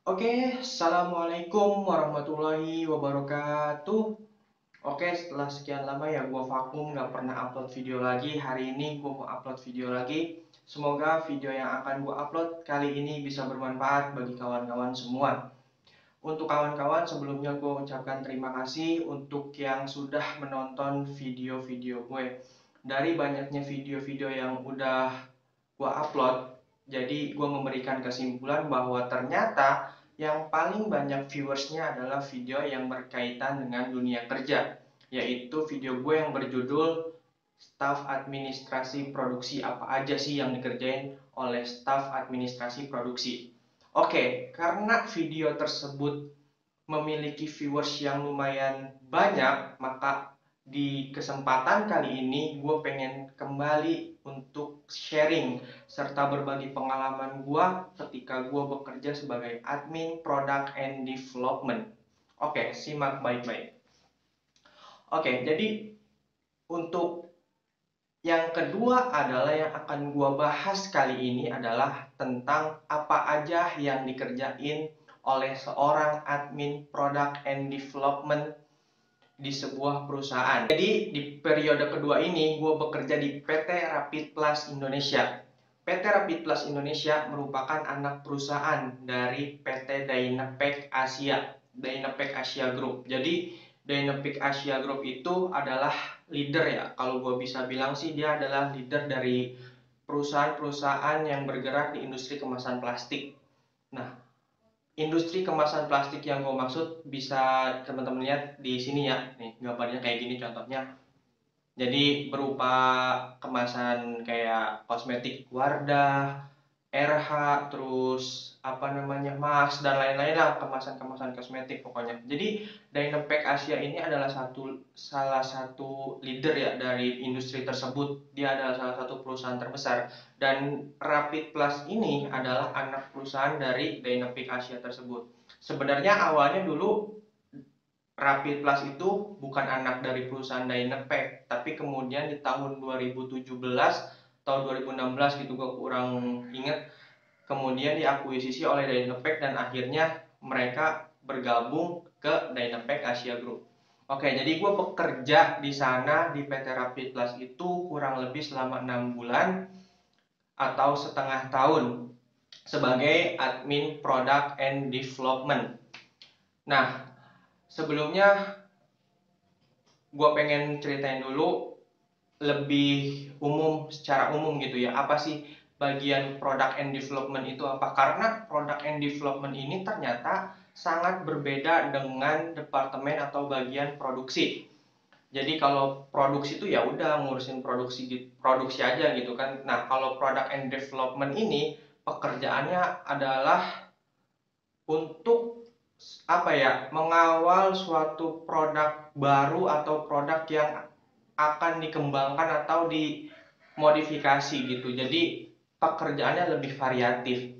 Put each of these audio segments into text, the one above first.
Assalamualaikum warahmatullahi wabarakatuh. Setelah sekian lama ya gue vakum gak pernah upload video lagi. Hari ini gue mau upload video lagi. Semoga video yang akan gue upload kali ini bisa bermanfaat bagi kawan-kawan semua. Untuk kawan-kawan, sebelumnya gue ucapkan terima kasih untuk yang sudah menonton video-video gue. Dari banyaknya video-video yang udah gue upload, jadi gue memberikan kesimpulan bahwa ternyata yang paling banyak viewersnya adalah video yang berkaitan dengan dunia kerja, yaitu video gue yang berjudul staf administrasi produksi, apa aja sih yang dikerjain oleh staf administrasi produksi. Karena video tersebut memiliki viewers yang lumayan banyak, maka di kesempatan kali ini gue pengen kembali untuk sharing serta berbagi pengalaman gue ketika gue bekerja sebagai admin product and development. Simak baik-baik. Jadi untuk yang kedua adalah yang akan gue bahas kali ini adalah tentang apa aja yang dikerjain oleh seorang admin product and development di sebuah perusahaan. Jadi di periode kedua ini gue bekerja di PT Rapid Plus Indonesia. PT Rapid Plus Indonesia merupakan anak perusahaan dari PT Dynapec Asia, Dynapec Asia Group. Jadi Dynapec Asia Group itu adalah leader ya, kalau gue bisa bilang sih dia adalah leader dari perusahaan-perusahaan yang bergerak di industri kemasan plastik. Nah, industri kemasan plastik yang gue maksud bisa teman-teman lihat di sini ya. Nih, gambarnya kayak gini contohnya. Jadi berupa kemasan kayak kosmetik Wardah, RH, terus apa namanya, Max dan lain-lain lah, kemasan-kemasan kosmetik pokoknya. Jadi Dynapec Asia ini adalah salah satu leader ya dari industri tersebut. Dia adalah salah satu perusahaan terbesar dan Rapid Plus ini adalah anak perusahaan dari Dynapec Asia tersebut. Sebenarnya awalnya dulu Rapid Plus itu bukan anak dari perusahaan Dynapec, tapi kemudian di tahun 2017 atau 2016 gitu, gue kurang inget, kemudian diakuisisi oleh Dynapec dan akhirnya mereka bergabung ke Dynapec Asia Group. Jadi gue bekerja di sana di PT Rapid Plus itu kurang lebih selama 6 bulan atau setengah tahun sebagai admin product and development. Nah, sebelumnya gue pengen ceritain dulu lebih umum, secara umum gitu ya, apa sih bagian product and development itu apa. Karena product and development ini ternyata sangat berbeda dengan departemen atau bagian produksi. Jadi kalau produksi itu ya udah ngurusin produksi aja gitu kan. Nah, kalau product and development ini pekerjaannya adalah untuk apa ya, mengawal suatu produk baru atau produk yang akan dikembangkan atau dimodifikasi gitu. Jadi pekerjaannya lebih variatif.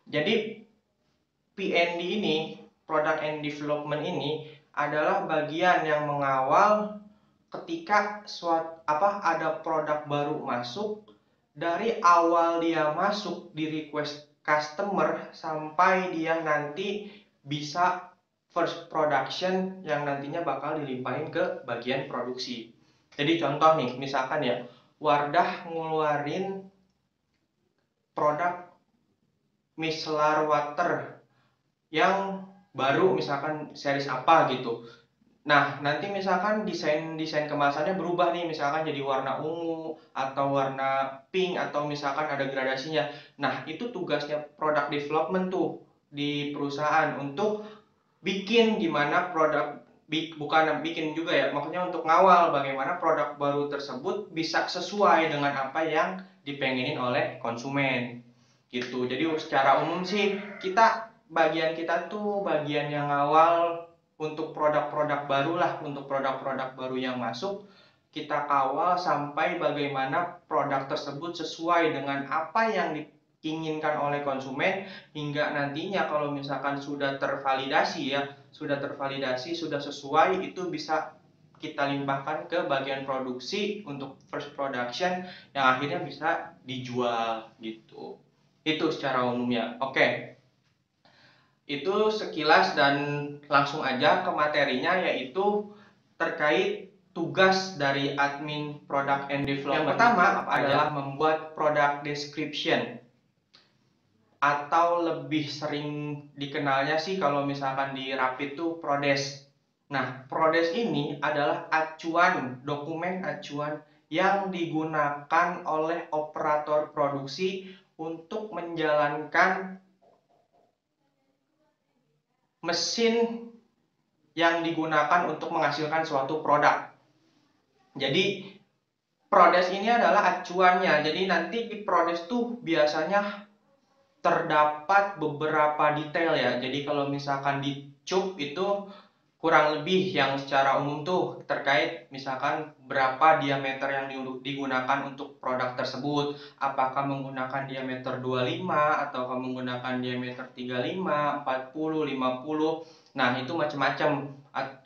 Jadi PND ini, Product and Development ini adalah bagian yang mengawal ketika ada produk baru masuk, dari awal dia masuk di request customer sampai dia nanti bisa first production yang nantinya bakal dilimpahin ke bagian produksi. Jadi contoh nih, misalkan ya, Wardah ngeluarin produk micellar water yang baru, misalkan series apa gitu. Nah, nanti misalkan desain kemasannya berubah nih, misalkan jadi warna ungu atau warna pink atau misalkan ada gradasinya. Nah, itu tugasnya product development tuh di perusahaan untuk bikin gimana bukan bikin juga ya, maksudnya untuk ngawal bagaimana produk baru tersebut bisa sesuai dengan apa yang dipengenin oleh konsumen gitu. Jadi secara umum sih bagian kita tuh bagian yang ngawal untuk produk-produk baru lah, untuk produk-produk baru yang masuk, kita kawal sampai bagaimana produk tersebut sesuai dengan apa yang diinginkan oleh konsumen, hingga nantinya kalau misalkan sudah tervalidasi ya, sudah sesuai, itu bisa kita limpahkan ke bagian produksi untuk first production yang akhirnya bisa dijual gitu. Itu secara umumnya. Itu sekilas dan langsung aja ke materinya, yaitu terkait tugas dari admin product and development. Yang pertama adalah membuat product description, atau lebih sering dikenalnya sih kalau misalkan di Rapid tuh Prodes. Nah, Prodes ini adalah acuan, dokumen acuan yang digunakan oleh operator produksi untuk menjalankan mesin yang digunakan untuk menghasilkan suatu produk. Jadi, Prodes ini adalah acuannya. Jadi nanti di Prodes tuh biasanya terdapat beberapa detail ya. Jadi kalau misalkan di CUP itu kurang lebih yang secara umum tuh terkait misalkan berapa diameter yang digunakan untuk produk tersebut, apakah menggunakan diameter 25 atau menggunakan diameter 35, 40, 50. Nah, itu macam-macam.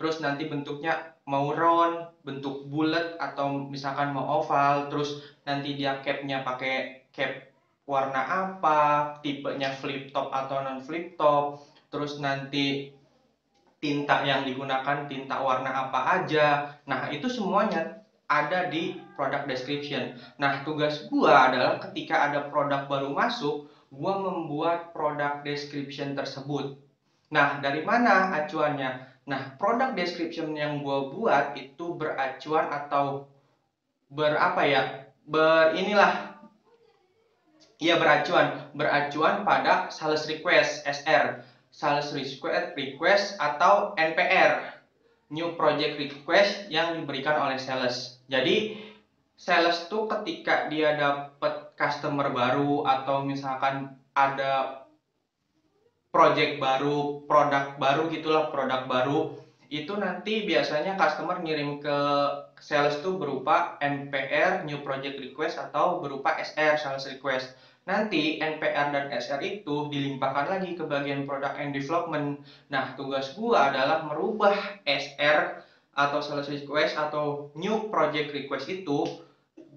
Terus nanti bentuknya mau round, bentuk bulat, atau misalkan mau oval. Terus nanti dia capnya pakai cap warna apa, tipenya flip top atau non flip top, terus nanti tinta yang digunakan tinta warna apa aja. Nah, itu semuanya ada di product description. Nah, tugas gua adalah ketika ada produk baru masuk, gua membuat product description tersebut. Nah, dari mana acuannya? Nah, product description yang gua buat itu beracuan atau berapa ya? Berinilah, ia beracuan pada sales request (SR), sales request atau NPR, new project request, yang diberikan oleh sales. Jadi sales tuh ketika dia dapat customer baru atau misalkan ada project baru, produk baru gitulah, produk baru, itu nanti biasanya customer ngirim ke sales tuh berupa NPR, new project request, atau berupa SR, sales request. Nanti NPR dan SR itu dilimpahkan lagi ke bagian product and development. Nah, tugas gua adalah merubah SR atau sales request atau new project request itu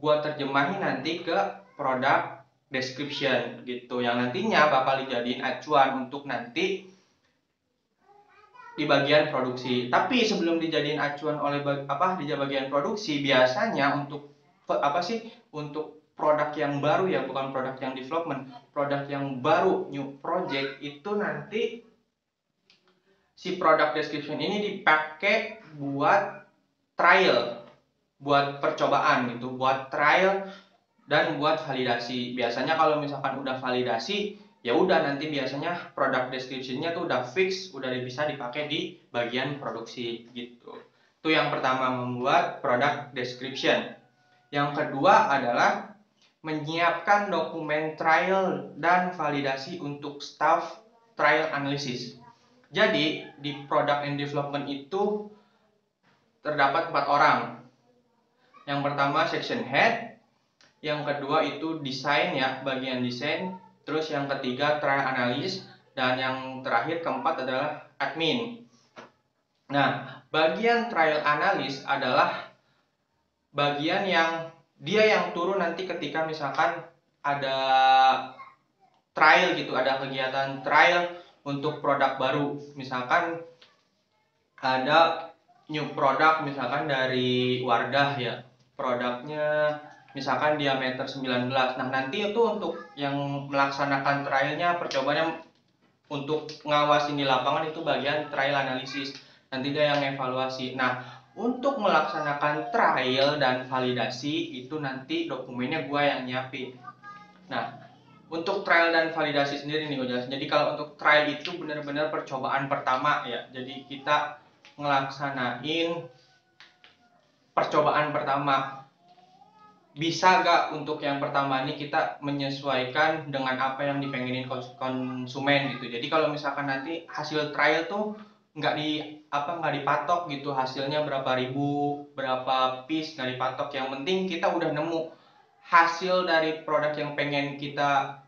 gua terjemahin nanti ke product description gitu, yang nantinya bakal dijadiin acuan untuk nanti di bagian produksi. Tapi sebelum dijadiin acuan oleh di bagian produksi, biasanya untuk untuk produk yang baru ya, bukan produk yang development, produk yang baru, new project, itu nanti si product description ini dipakai buat trial, buat percobaan gitu, buat trial dan buat validasi. Biasanya kalau misalkan udah validasi, ya udah nanti biasanya product description-nya tuh udah fix, udah bisa dipakai di bagian produksi gitu. Itu yang pertama, membuat product description. Yang kedua adalah menyiapkan dokumen trial dan validasi untuk staff trial analysis. Jadi di product and development itu terdapat 4 orang. Yang pertama section head, yang kedua itu desain ya, bagian desain, terus yang ketiga trial analysis, dan yang terakhir keempat adalah admin. Nah, bagian trial analysis adalah bagian yang dia yang turun nanti ketika misalkan ada trial gitu, ada kegiatan trial untuk produk baru. Misalkan ada new product misalkan dari Wardah ya, produknya misalkan diameter 19. Nah, nanti itu untuk yang melaksanakan trialnya, percobaannya, untuk ngawasin di lapangan itu bagian trial analysis. Nanti dia yang evaluasi. Nah, untuk melaksanakan trial dan validasi itu nanti dokumennya gue yang nyiapin. Nah, untuk trial dan validasi sendiri nih gue jelasin. Jadi kalau untuk trial itu benar-benar percobaan pertama ya. Jadi kita ngelaksanain percobaan pertama. Bisa gak untuk yang pertama ini kita menyesuaikan dengan apa yang dipengenin konsumen gitu. Jadi kalau misalkan nanti hasil trial tuh nggak dipatok gitu, hasilnya berapa ribu, berapa piece, nggak dipatok. Yang penting kita udah nemu hasil dari produk yang pengen kita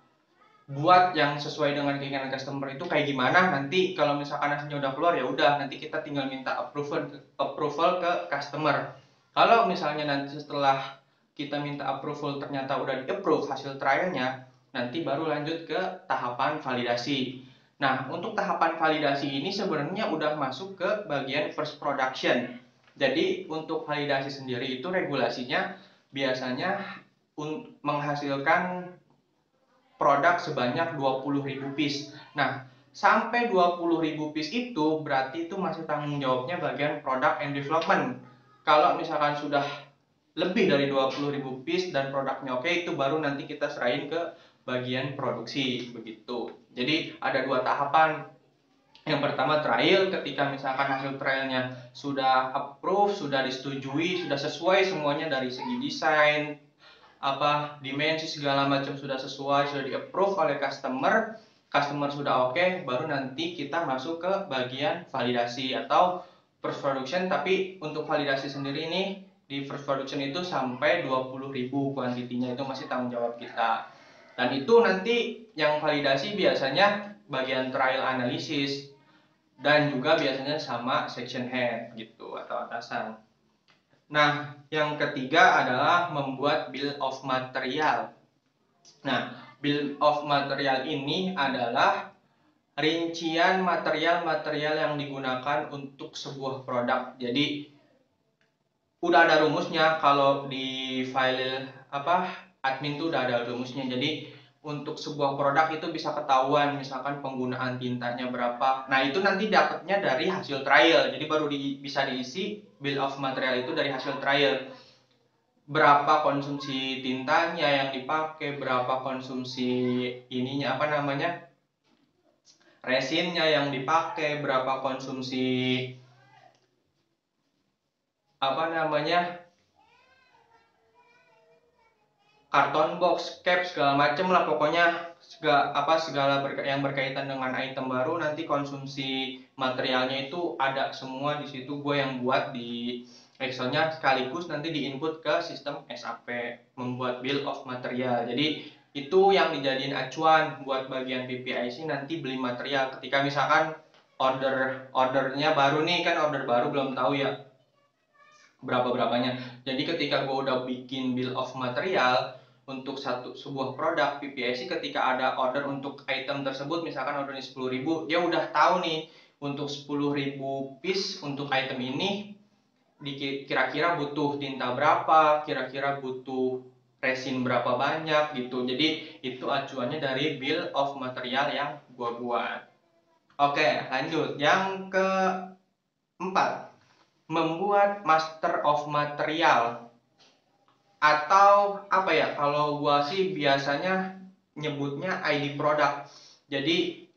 buat yang sesuai dengan keinginan customer itu kayak gimana. Nanti kalau misalkan hasilnya udah keluar, ya udah nanti kita tinggal minta approval ke customer. Kalau misalnya nanti setelah kita minta approval ternyata udah di approve hasil trialnya, nanti baru lanjut ke tahapan validasi. Nah, untuk tahapan validasi ini sebenarnya udah masuk ke bagian first production. Jadi, untuk validasi sendiri itu regulasinya biasanya menghasilkan produk sebanyak 20.000 piece. Nah, sampai 20.000 piece itu berarti itu masih tanggung jawabnya bagian product and development. Kalau misalkan sudah lebih dari 20.000 piece dan produknya oke, itu baru nanti kita serahin ke bagian produksi begitu. Jadi ada dua tahapan. Yang pertama trial, ketika misalkan hasil trialnya sudah approve, sudah disetujui, sudah sesuai semuanya dari segi desain, dimensi segala macam sudah sesuai, sudah di-approve oleh customer sudah oke, baru nanti kita masuk ke bagian validasi atau first production. Tapi untuk validasi sendiri ini di first production itu sampai 20.000 kuantitinya, itu masih tanggung jawab kita. Dan itu nanti yang validasi biasanya bagian trial analysis dan juga biasanya sama section head gitu atau atasan. Nah, yang ketiga adalah membuat bill of material. Nah, bill of material ini adalah rincian material-material yang digunakan untuk sebuah produk. Jadi udah ada rumusnya, kalau di file admin tuh udah ada rumusnya. Jadi untuk sebuah produk itu bisa ketahuan misalkan penggunaan tintanya berapa. Nah, itu nanti dapatnya dari hasil trial. Jadi baru bisa diisi bill of material itu dari hasil trial. Berapa konsumsi tintanya yang dipakai, berapa konsumsi ininya resinnya yang dipakai, berapa konsumsi karton box, cap, segala macem lah pokoknya, segala yang berkaitan dengan item baru. Nanti konsumsi materialnya itu ada semua di situ, gue yang buat di Excelnya, sekaligus nanti diinput ke sistem SAP, membuat bill of material. Jadi itu yang dijadiin acuan buat bagian PPIC nanti beli material. Ketika misalkan ordernya baru nih, kan order baru belum tahu ya berapanya. Jadi ketika gue udah bikin bill of material untuk sebuah produk PPIC, ketika ada order untuk item tersebut, misalkan ordernya 10.000, dia udah tahu nih untuk 10.000 piece untuk item ini kira-kira butuh tinta berapa, kira-kira butuh resin berapa banyak gitu. Jadi itu acuannya dari bill of material yang gue buat. Oke, lanjut. Yang keempat, membuat master of material, atau kalau gua sih biasanya nyebutnya ID product. Jadi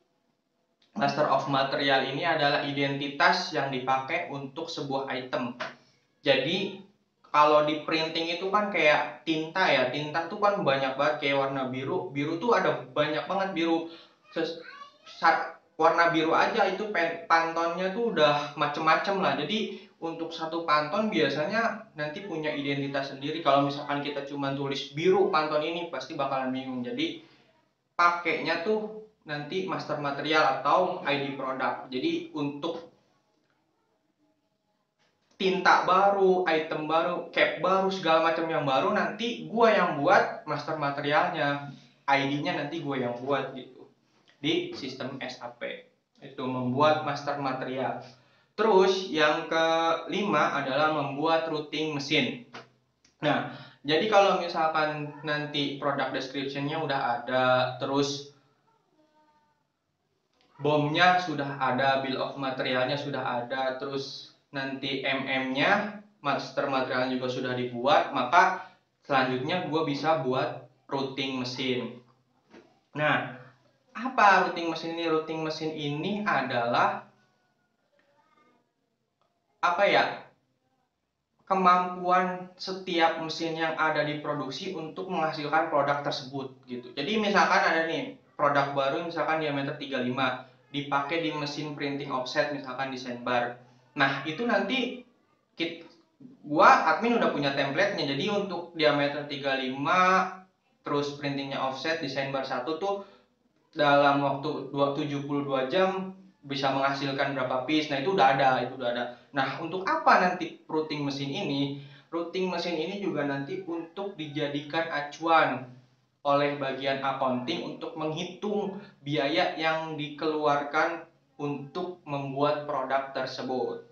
master of material ini adalah identitas yang dipakai untuk sebuah item. Jadi kalau di printing itu kan kayak tinta ya, tinta tuh kan banyak banget, kayak warna biru tuh ada banyak banget biru. Warna biru aja itu pantonnya tuh udah macem-macem lah. Jadi untuk satu panton biasanya nanti punya identitas sendiri. Kalau misalkan kita cuma tulis biru panton ini, pasti bakalan bingung. Jadi pakainya tuh nanti master material atau ID product. Jadi untuk tinta baru, item baru, cap baru, segala macam yang baru, nanti gua yang buat master materialnya, ID-nya nanti gua yang buat gitu di sistem SAP. Itu membuat master material. Terus yang kelima adalah membuat routing mesin. Nah, jadi kalau misalkan nanti product description-nya udah ada, terus BOM-nya sudah ada, bill of materialnya sudah ada, terus nanti MM-nya, master materialnya juga sudah dibuat, maka selanjutnya gue bisa buat routing mesin. Nah, apa routing mesin ini? Routing mesin ini adalah kemampuan setiap mesin yang ada di produksi untuk menghasilkan produk tersebut gitu. Jadi misalkan ada nih produk baru, misalkan diameter 35, dipakai di mesin printing offset, misalkan di sandbar. Nah, itu nanti gua admin udah punya template-nya. Jadi untuk diameter 35 terus printingnya offset di sandbar 1 tuh dalam waktu 72 jam bisa menghasilkan berapa piece. Nah, itu udah ada. Nah, untuk apa nanti routing mesin ini? Routing mesin ini juga nanti untuk dijadikan acuan oleh bagian accounting untuk menghitung biaya yang dikeluarkan untuk membuat produk tersebut.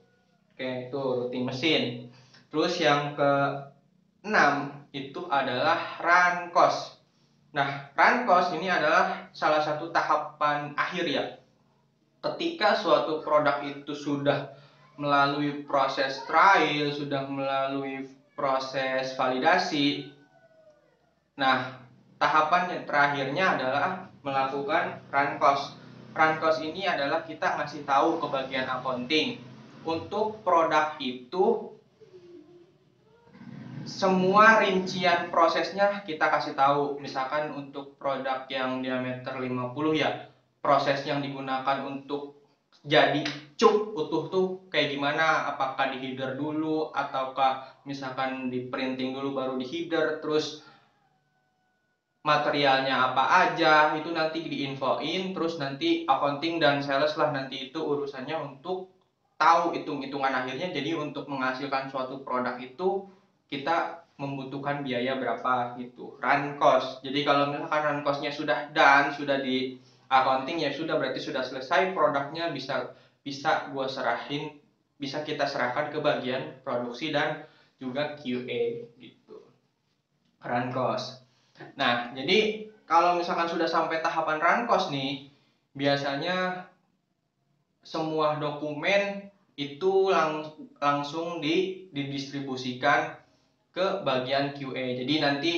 Oke, itu routing mesin. Terus yang ke-6 itu adalah run cost. Nah, run cost ini adalah salah satu tahapan akhir ya. Ketika suatu produk itu sudah melalui proses trial, sudah melalui proses validasi. Nah, tahapan yang terakhirnya adalah melakukan run cost. Run cost ini adalah kita ngasih tahu ke bagian accounting. Untuk produk itu, semua rincian prosesnya kita kasih tahu. Misalkan untuk produk yang diameter 50 ya, proses yang digunakan untuk jadi cup utuh tuh kayak gimana, apakah di header dulu ataukah misalkan di printing dulu baru di header, terus materialnya apa aja itu nanti diinfoin, terus nanti accounting dan sales lah nanti itu urusannya untuk tahu hitung-hitungan akhirnya. Jadi untuk menghasilkan suatu produk itu kita membutuhkan biaya berapa gitu, run cost. Jadi kalau misalkan run costnya sudah done, sudah di accounting ya sudah, berarti sudah selesai produknya, bisa gua serahin, bisa kita serahkan ke bagian produksi dan juga QA gitu, run cost. Nah, jadi kalau misalkan sudah sampai tahapan run cost nih, biasanya semua dokumen itu langsung didistribusikan ke bagian QA. Jadi nanti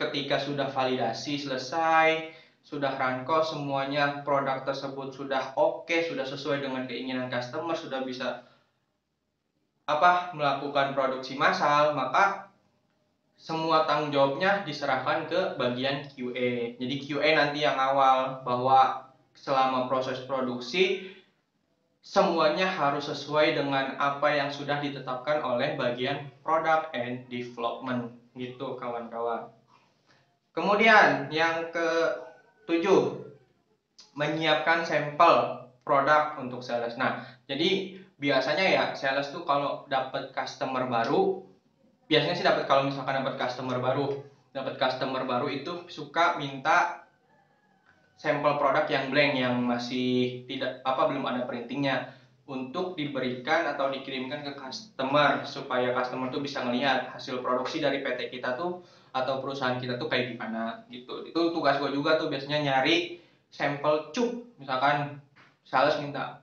ketika sudah validasi selesai, sudah run cost, semuanya produk tersebut sudah oke, sudah sesuai dengan keinginan customer, sudah bisa melakukan produksi massal, maka semua tanggung jawabnya diserahkan ke bagian QA. Jadi QA nanti yang awal, bahwa selama proses produksi semuanya harus sesuai dengan apa yang sudah ditetapkan oleh bagian product and development gitu kawan-kawan. Kemudian yang ke-7, menyiapkan sampel produk untuk sales. Nah, jadi biasanya ya sales tuh kalau dapat customer baru, biasanya sih kalau misalkan dapat customer baru itu suka minta sampel produk yang blank, yang masih belum ada printingnya, untuk diberikan atau dikirimkan ke customer supaya customer tuh bisa ngelihat hasil produksi dari PT kita tuh atau perusahaan kita tuh kayak gimana gitu. Itu tugas gue juga tuh biasanya nyari sampel cup. Misalkan sales minta,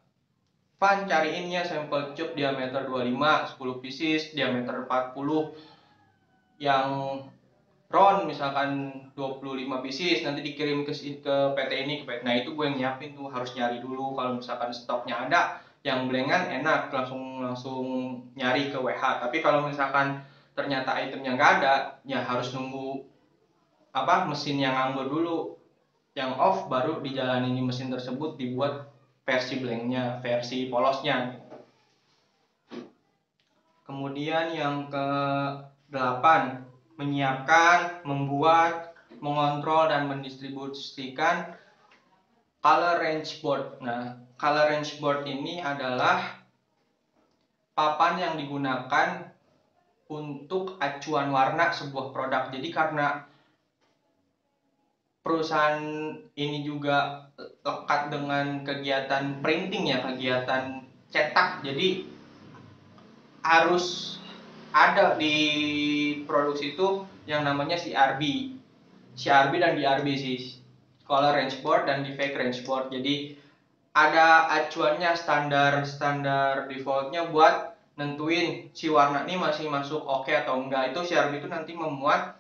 Van cariinnya sampel cup diameter 25 10 pieces, diameter 40 yang round misalkan 25 pieces, nanti dikirim ke PT ini, ke PT. Nah, itu gue yang nyiapin tuh, harus nyari dulu. Kalau misalkan stoknya ada yang blankan, enak langsung nyari ke WH. Tapi kalau misalkan ternyata itemnya nggak ada, ya harus nunggu mesin yang nganggur dulu, yang off, baru dijalanin di mesin tersebut dibuat versi blanknya, versi polosnya. Kemudian yang ke-8, menyiapkan, membuat, mengontrol, dan mendistribusikan color range board. Nah, color range board ini adalah papan yang digunakan untuk acuan warna sebuah produk. Jadi karena perusahaan ini juga lekat dengan kegiatan printing ya, kegiatan cetak, jadi harus ada di produksi itu yang namanya CRB dan DRB sih, color range board dan defect range board. Jadi ada acuannya, standar defaultnya buat nentuin si warna ini masih masuk oke atau enggak. Itu CRB itu nanti memuat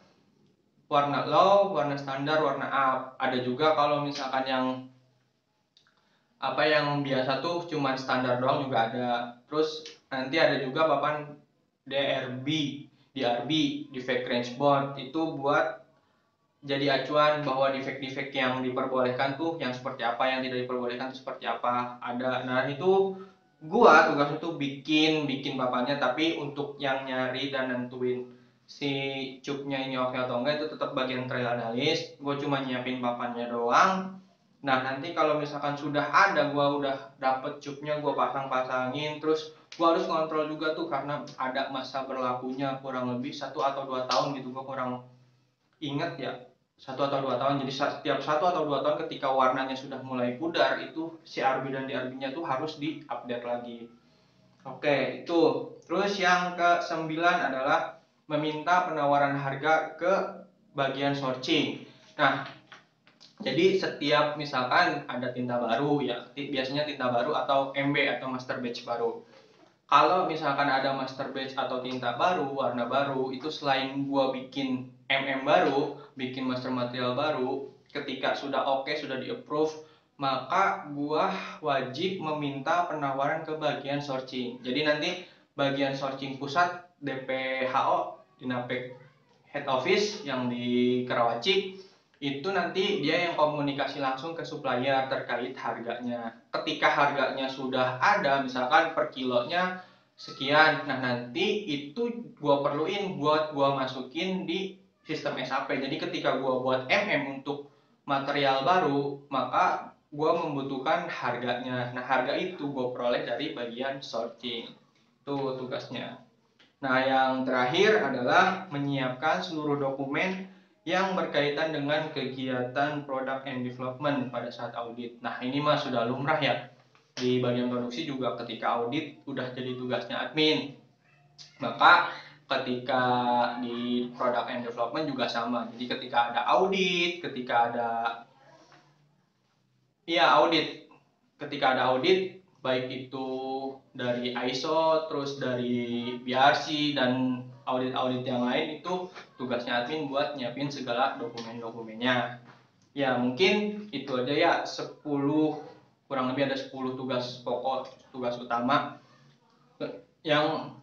warna low, warna standar, warna up. Ada juga kalau misalkan yang yang biasa tuh cuman standar doang juga ada. Terus nanti ada juga papan DRB, defect range board, itu buat jadi acuan bahwa defect-defect yang diperbolehkan tuh yang seperti apa, yang tidak diperbolehkan tuh seperti apa, ada. Nah, itu gua tugas itu bikin papannya, tapi untuk yang nyari dan nentuin si cupnya ini oke atau enggak itu tetap bagian trail analis. Gua cuma nyiapin papannya doang. Nah, nanti kalau misalkan sudah ada, gua udah dapet cupnya, gua pasangin, terus gua harus ngontrol juga tuh karena ada masa berlakunya kurang lebih 1 atau 2 tahun gitu, gua kurang inget ya. 1 atau 2 tahun. Jadi setiap 1 atau 2 tahun ketika warnanya sudah mulai pudar, itu si RB dan DRB-nya tuh harus diupdate lagi. Oke, itu. Terus yang ke-9 adalah meminta penawaran harga ke bagian sourcing. Nah, jadi setiap misalkan ada tinta baru ya, biasanya tinta baru atau MB atau master batch baru. Kalau misalkan ada master batch atau tinta baru, warna baru, itu selain gua bikin baru, bikin master material baru, ketika sudah oke, sudah di-approve, maka gua wajib meminta penawaran ke bagian sourcing. Jadi nanti bagian sourcing pusat DPHO, Dinapek Head Office yang di Karawaci, itu nanti dia yang komunikasi langsung ke supplier terkait harganya. Ketika harganya sudah ada, misalkan per kilonya sekian, nah nanti itu gua perluin buat gua masukin di sistem SAP. Jadi ketika gua buat untuk material baru, maka gua membutuhkan harganya. Nah, harga itu gua peroleh dari bagian sorting. Itu tugasnya. Nah, yang terakhir adalah menyiapkan seluruh dokumen yang berkaitan dengan kegiatan product and development pada saat audit. Nah, ini mah sudah lumrah ya. Di bagian produksi juga ketika audit udah jadi tugasnya admin. Maka ketika di product and development juga sama. Jadi ketika ada audit, ketika ada audit baik itu dari ISO, terus dari BRC dan audit-audit yang lain, itu tugasnya admin buat nyiapin segala dokumen-dokumennya. Ya, mungkin itu aja ya, 10, kurang lebih ada 10 tugas pokok, tugas utama yang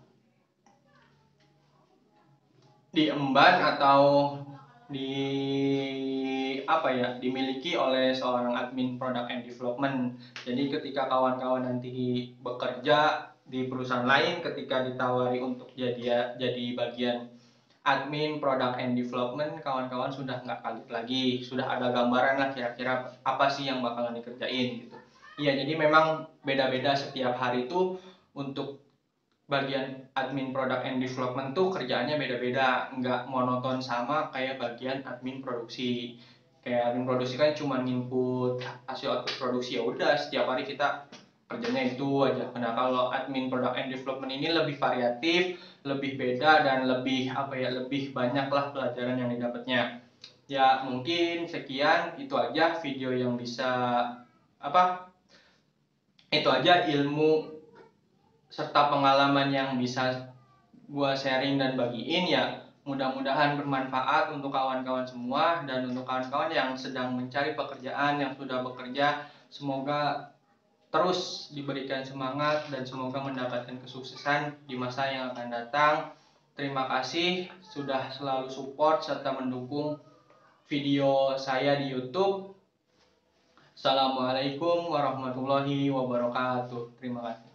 diemban atau dimiliki oleh seorang admin product and development. Jadi ketika kawan-kawan nanti bekerja di perusahaan lain, ketika ditawari untuk jadi bagian admin product and development, kawan-kawan sudah nggak kaget lagi, sudah ada gambaran lah kira-kira apa sih yang bakalan dikerjain gitu. Iya, jadi memang beda-beda setiap hari itu. Untuk bagian admin product and development tuh kerjaannya beda-beda, nggak monoton sama kayak bagian admin produksi. Kayak admin produksi kan cuma input hasil output produksi, ya udah setiap hari kita kerjanya itu aja. Nah, kalau admin product and development ini lebih variatif, lebih beda, dan lebih lebih banyak lah pelajaran yang didapatnya. Ya, mungkin sekian, itu aja video yang bisa itu aja ilmu serta pengalaman yang bisa gua sharing dan bagiin ya. Mudah-mudahan bermanfaat untuk kawan-kawan semua, dan untuk kawan-kawan yang sedang mencari pekerjaan, yang sudah bekerja, semoga terus diberikan semangat dan semoga mendapatkan kesuksesan di masa yang akan datang. Terima kasih sudah selalu support serta mendukung video saya di YouTube. Assalamualaikum warahmatullahi wabarakatuh. Terima kasih.